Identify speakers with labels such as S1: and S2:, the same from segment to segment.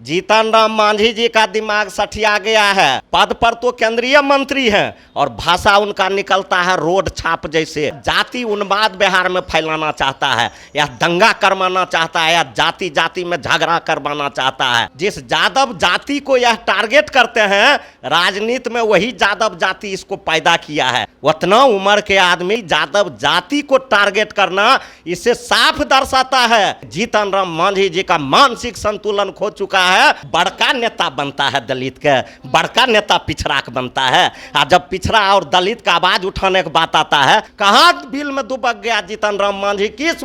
S1: जीतन राम मांझी जी का दिमाग सठिया गया है। पद पर तो केंद्रीय मंत्री हैं और भाषा उनका निकलता है रोड छाप जैसे। जाति उन्माद बिहार में फैलाना चाहता है या दंगा करवाना चाहता है या जाति जाति में झगड़ा करवाना चाहता है। जिस यादव जाति को यह टारगेट करते हैं, राजनीति में वही यादव जाति इसको पैदा किया है। उतना उम्र के आदमी यादव जाति को टारगेट करना इसे साफ दर्शाता है जीतन राम मांझी जी का मानसिक संतुलन खो चुका है। बड़का नेता बनता है दलित के, बड़का नेता पिछड़ा के बनता है। और जब पिछड़ा और दलित का आवाज उठाने की बात आता है, कहाँ बिल में दुबक गया जीतन राम मांझी? किस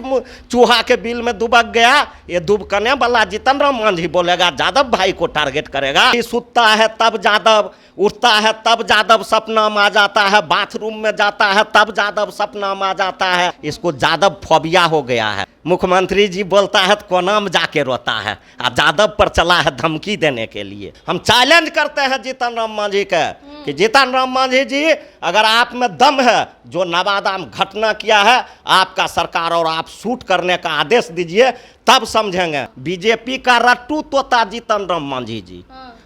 S1: चूहा के बिल में दुबक गया? ये दुबकने वाला जीतन राम मांझी बोलेगा यादव भाई को टारगेट करेगा। सुतता है तब यादव, उठता है तब यादव सपना में आ जाता है, बाथरूम में जाता है तब यादव सपना में आ जाता है। इसको यादव फोबिया हो गया है। मुख्यमंत्री जी बोलता है तो कोना में जाके रोता है, और यादव पर चला है धमकी देने के लिए। हम चैलेंज करते हैं जीतन राम मांझी के कि जीतन राम मांझी जी, अगर आप में दम है, जो नवादा में घटना किया है आपका सरकार, और आप शूट करने का आदेश दीजिए, तब समझेंगे। बीजेपी का रट्टू तोता जीतन राम मांझी जी।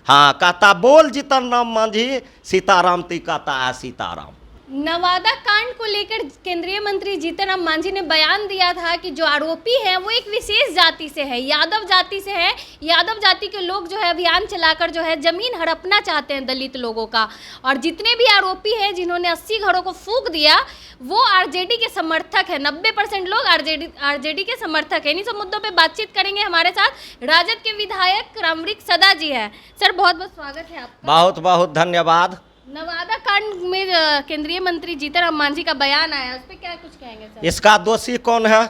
S1: हाँ, कहता बोल जीतन राम मांझी सीताराम, ती कहता है सीताराम।
S2: नवादा कांड को लेकर केंद्रीय मंत्री जीतन राम मांझी ने बयान दिया था कि जो आरोपी हैं वो एक विशेष जाति से है, यादव जाति से है। यादव जाति के लोग जो है अभियान चलाकर जो है जमीन हड़पना चाहते हैं दलित लोगों का। और जितने भी आरोपी हैं जिन्होंने 80 घरों को फूंक दिया, वो आरजेडी के समर्थक है। 90% लोग आरजेडी के समर्थक है। इन्हीं सब मुद्दों पर बातचीत करेंगे। हमारे साथ राजद के विधायक रामवृक्ष सदा जी है। सर, बहुत बहुत स्वागत है आपका।
S1: बहुत बहुत धन्यवाद।
S2: नवादा कांड में केंद्रीय मंत्री जीतन राम मांझी का बयान आया, उस पर क्या कुछ कहेंगे सर?
S1: इसका दोषी कौन है?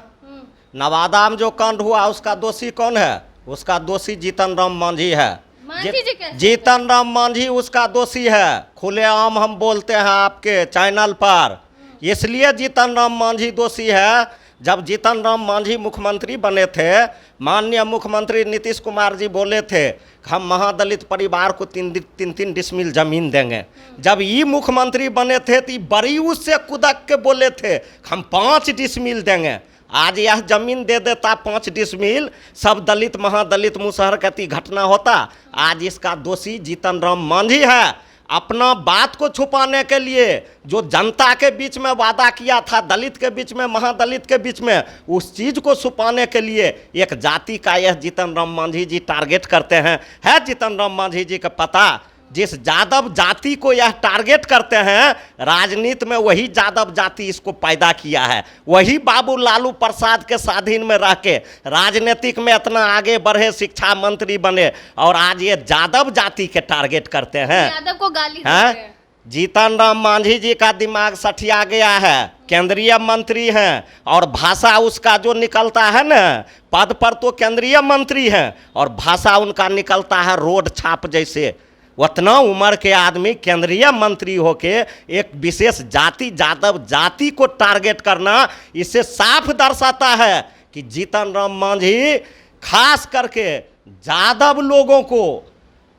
S1: नवादा में जो कांड हुआ उसका दोषी कौन है? उसका दोषी जीतन राम मांझी है। जीतन राम मांझी उसका दोषी है। खुलेआम हम बोलते हैं आपके चैनल पर। इसलिए जीतन राम मांझी दोषी है। जब जीतन राम मांझी मुख्यमंत्री बने थे, माननीय मुख्यमंत्री नीतीश कुमार जी बोले थे हम महादलित परिवार को 3-3 डिसमिल जमीन देंगे। जब ये मुख्यमंत्री बने थे तो बड़ी उससे कुदक के बोले थे हम 5 डिसमिल देंगे। आज यह जमीन दे देता 5 डिसमिल, सब दलित महादलित मुसहर कहती घटना होता। आज इसका दोषी जीतन राम मांझी है। अपना बात को छुपाने के लिए जो जनता के बीच में वादा किया था, दलित के बीच में महादलित के बीच में, उस चीज को छुपाने के लिए एक जाति का यह जीतन राम मांझी जी टारगेट करते हैं। है जीतन राम मांझी जी का पता? जिस यादव जाति को यह टारगेट करते हैं, राजनीति में वही यादव जाति इसको पैदा किया है। वही बाबू लालू प्रसाद के स्वाधीन में रह के राजनीतिक में इतना आगे बढ़े, शिक्षा मंत्री बने, और आज ये यादव जाति के टारगेट करते हैं।
S2: यादव को गाली देते हैं।
S1: जीतन राम मांझी जी का दिमाग सठिया गया है। केंद्रीय मंत्री हैं और भाषा उसका जो निकलता है ना, पद पर तो केंद्रीय मंत्री हैं और भाषा उनका निकलता है रोड छाप जैसे। उतना उम्र के आदमी केंद्रीय मंत्री होके एक विशेष जाति यादव जाति को टारगेट करना इसे साफ दर्शाता है कि जीतन राम मांझी खास करके यादव लोगों को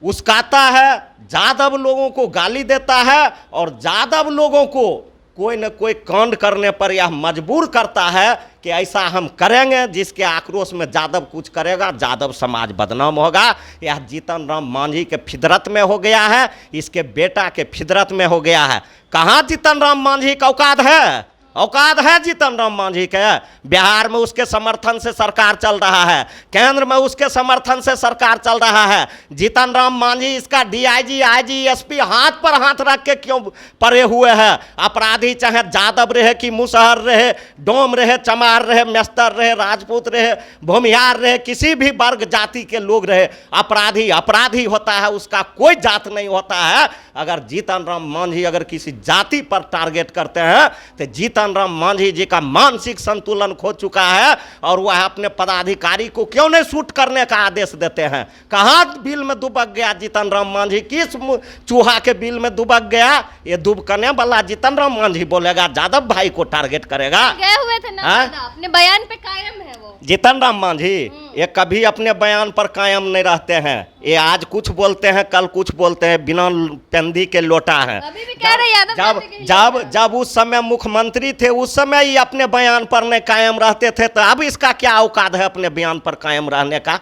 S1: उस्काता है, यादव लोगों को गाली देता है, और यादव लोगों को कोई न कोई कांड करने पर यह मजबूर करता है कि ऐसा हम करेंगे जिसके आक्रोश में यादव कुछ करेगा, यादव समाज बदनाम होगा। यह जीतन राम मांझी के फितरत में हो गया है, इसके बेटा के फितरत में हो गया है। कहाँ जीतन राम मांझी का औकात है? औकात है जीतन राम मांझी के? बिहार में उसके समर्थन से सरकार चल रहा है, केंद्र में उसके समर्थन से सरकार चल रहा है। जीतन राम मांझी इसका डीआईजी, आईजी, एसपी हाथ पर हाथ रख के क्यों पड़े हुए हैं? अपराधी चाहे यादव रहे कि मुसहर रहे, डोम रहे, चमार रहे, मेस्तर रहे, राजपूत रहे, भूमिहार रहे, किसी भी वर्ग जाति के लोग रहे, अपराधी अपराधी होता है, उसका कोई जात नहीं होता है। अगर जीतन राम मांझी अगर किसी जाति पर टारगेट करते हैं तो जीतन राम मांझी जी का मानसिक संतुलन खो चुका है, और वह अपने पदाधिकारी को क्यों नहीं शूट करने का आदेश देते हैं? कहाँ बिल में दुबक गया जीतन राम मांझी? किस चूहा के बिल में दुबक गया? ये दुबकने वाला जीतन राम मांझी बोलेगा यादव भाई को टारगेट करेगा।
S2: गए हुए थे ना, अपने बयान पे कायम है वो
S1: जीतन राम मांझी। ये कभी अपने बयान पर कायम नहीं रहते हैं। ये आज कुछ बोलते हैं, कल कुछ बोलते हैं, बिना पेंदी के लोटा है।
S2: अभी भी कह रहे यादव
S1: जब जब उस समय मुख्यमंत्री थे, उस समय ही अपने बयान पर नहीं कायम रहते थे, तो अब इसका क्या औकात है अपने बयान पर कायम रहने का?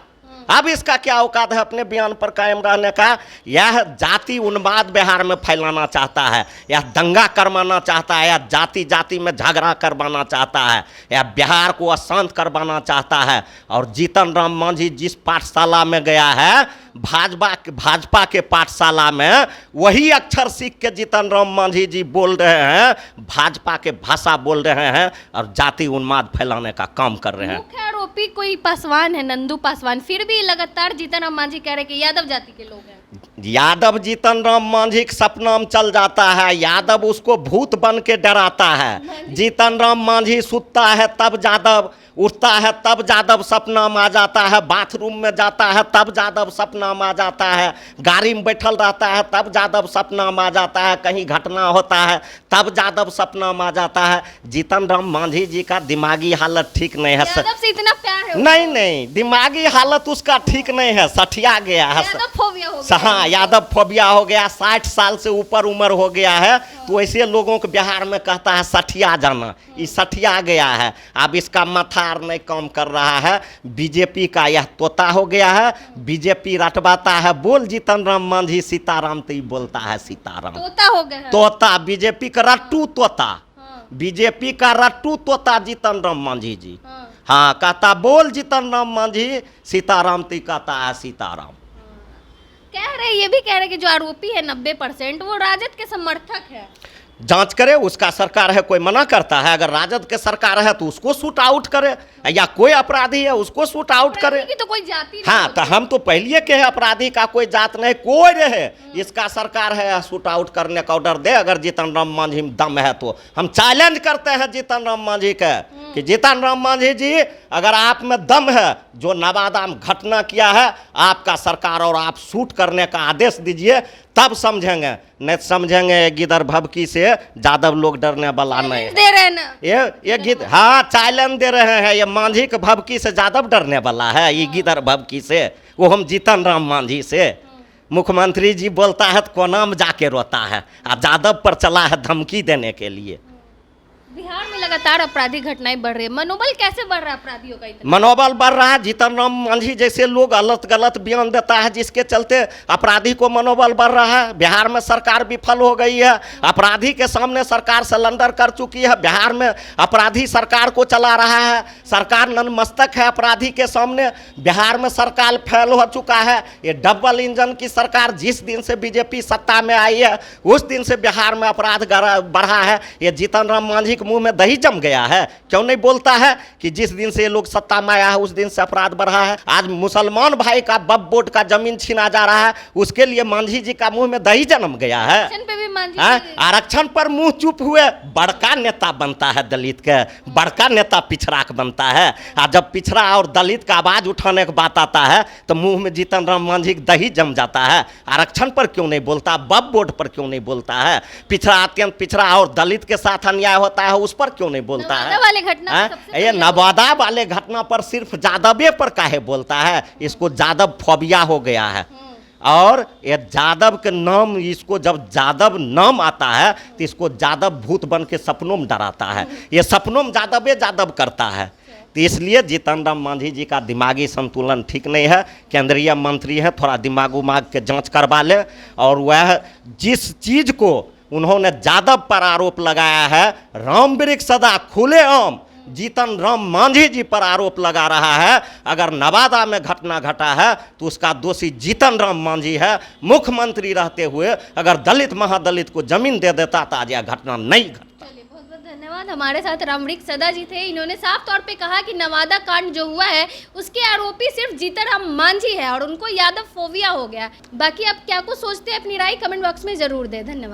S1: अब इसका क्या औकात है अपने बयान पर कायम रहने का? यह जाति उन्माद बिहार में फैलाना चाहता है, यह दंगा करवाना चाहता है, यह जाति जाति में झगड़ा करवाना चाहता है, यह बिहार को अशांत करवाना चाहता है। और जीतन राम मांझी जिस पाठशाला में गया है, भाजपा के पाठशाला में, वही अक्षर सीख के जीतन राम मांझी जी बोल रहे हैं, भाजपा के भाषा बोल रहे हैं और जाति उन्माद फैलाने का काम कर रहे हैं।
S2: मुख्य आरोपी कोई पासवान है, नंदू पासवान, फिर भी लगातार जीतन राम मांझी कह रहे कि यादव जाति के लोग हैं।
S1: यादव जीतन राम मांझी के सपना में चल जाता है, यादव उसको भूत बन के डराता है। जीतन राम मांझी सुतता है तब यादव उठता है, तब यादव सपना में आ जाता है, बाथरूम में जाता है तब यादव सपना में आ जाता है, गाड़ी में बैठल रहता है तब यादव सपना में आ जाता है, कहीं घटना होता है तब यादव सपना में आ जाता है। जीतन राम मांझी जी का दिमागी हालत ठीक नहीं है।
S2: यादव से इतना प्यार है?
S1: नहीं, दिमागी हालत उसका ठीक नहीं है, सठिया गया है।
S2: यादव फोबिया हो गया।
S1: हाँ, यादव फोबिया हो गया, 60 साल से ऊपर उम्र हो गया है, तो ऐसे लोगों को बिहार में कहता है सठिया जाना, ये सठिया गया है। अब इसका माथा नहीं काम कर रहा है, बीजेपी का यह तोता हो गया है, बीजेपी रटवाता है, बोल जीतन राम मांझी सीताराम, तो ही बोलता है सीताराम,
S2: तोता हो गया है।
S1: तोता, बीजेपी का रट्टू तोता, बीजेपी का रट्टू तोता जीतन राम मांझी जी। हाँ, कहता बोल जीतन राम मांझी सीताराम, तो कहता है सीताराम।
S2: कह रहे, ये भी कह रहे कि जो आरोपी है 90% वो राजद के समर्थक है।
S1: जांच करे, उसका सरकार है, कोई मना करता है? अगर राजद के सरकार है तो उसको शूट आउट करे, या कोई अपराधी है उसको शूट आउट करे।
S2: की तो कोई जाति नहीं।
S1: हाँ, तो हम तो पहले के है अपराधी का कोई जात नहीं, कोई रहे, इसका सरकार है शूट आउट करने का ऑर्डर दे। अगर जीतन राम मांझी में दम है तो हम चैलेंज करते हैं जीतन राम मांझी के कि जीतन राम मांझी जी, अगर आप में दम है, जो नवादा में घटना किया है, आपका सरकार और आप शूट करने का आदेश दीजिए, तब समझेंगे, नहीं समझेंगे गिदर भभकी से यादव लोग डरने वाला नहीं
S2: दे रहे हैं ना
S1: ये गिद। हाँ, चैलेंज दे रहे हैं, ये मांझी के भभकी से यादव डरने वाला है, ये गिदर भभकी से, वो हम जीतन राम मांझी से। मुख्यमंत्री जी बोलता है तो कोना में जाके रोता है, और यादव पर चला है धमकी देने के लिए।
S2: बिहार में लगातार आपराधिक घटनाएं बढ़ रही है, मनोबल कैसे बढ़ रहा है अपराधियों का? इतना
S1: मनोबल बढ़ रहा है, जीतन राम मांझी जैसे लोग गलत बयान देता है, जिसके चलते अपराधी को मनोबल बढ़ रहा है। बिहार में सरकार विफल हो गई है, अपराधी के सामने सरकार सरेंडर कर चुकी है। बिहार में अपराधी सरकार को चला रहा है, सरकार नतमस्तक है अपराधी के सामने। बिहार में सरकार फेल हो चुका है। ये डबल इंजन की सरकार जिस दिन से बीजेपी सत्ता में आई है, उस दिन से बिहार में अपराध बढ़ा है। ये जीतन राम मांझी मुंह में दही जम गया है, क्यों नहीं बोलता है कि जिस दिन से ये लोग सत्ता में आया है उस दिन से अपराध बढ़ा है। आज मुसलमान भाई का वक्फ बोर्ड का जमीन छीना जा रहा है, उसके लिए मांझी जी का मुंह में दही जन्म गया है। आरक्षण पर मुंह चुप हुए, बड़का नेता बनता है दलित के, बड़का नेता पिछड़ा का बनता है। और जब पिछड़ा और दलित का आवाज उठाने की बात आता है तो मुंह में जीतन राम मांझी दही जम जाता है। आरक्षण पर क्यों नहीं बोलता, वक्फ बोर्ड पर क्यों नहीं बोलता है? पिछड़ा, अत्यंत पिछड़ा और दलित के साथ अन्याय होता है, उस पर क्यों नहीं बोलता है?
S2: वाले घटना
S1: ये नवादा वाले घटना पर सिर्फ यादव पर काहे बोलता है? इसको यादव फोबिया हो गया है। और ये यादव के नाम, इसको जब यादव नाम आता है तो इसको यादव भूत बन के सपनों में डराता है। ये सपनों में यादव करता है। तो इसलिए जीतन राम मांझी जी का दिमागी संतुलन ठीक नहीं है। केंद्रीय मंत्री है, थोड़ा दिमाग उमाग के जांच करवा ले। और वह जिस चीज को उन्होंने यादव पर आरोप लगाया है, राम वृक्ष सदा खुलेआम जीतन राम मांझी जी पर आरोप लगा रहा है। अगर नवादा में घटना घटा है तो उसका दोषी जीतन राम मांझी है। मुख्यमंत्री रहते हुए अगर दलित महादलित को जमीन दे देता तो आज यह घटना नहीं घटता।
S2: बहुत बहुत धन्यवाद। हमारे साथ रामवृक्ष सदा जी थे। इन्होंने साफ तौर पे कहा कि नवादा कांड जो हुआ है उसके आरोपी सिर्फ जीतन राम मांझी है और उनको यादव फोबिया हो गया। बाकी आप क्या कुछ सोचते हैं, अपनी राय कमेंट बॉक्स में जरूर दें। धन्यवाद।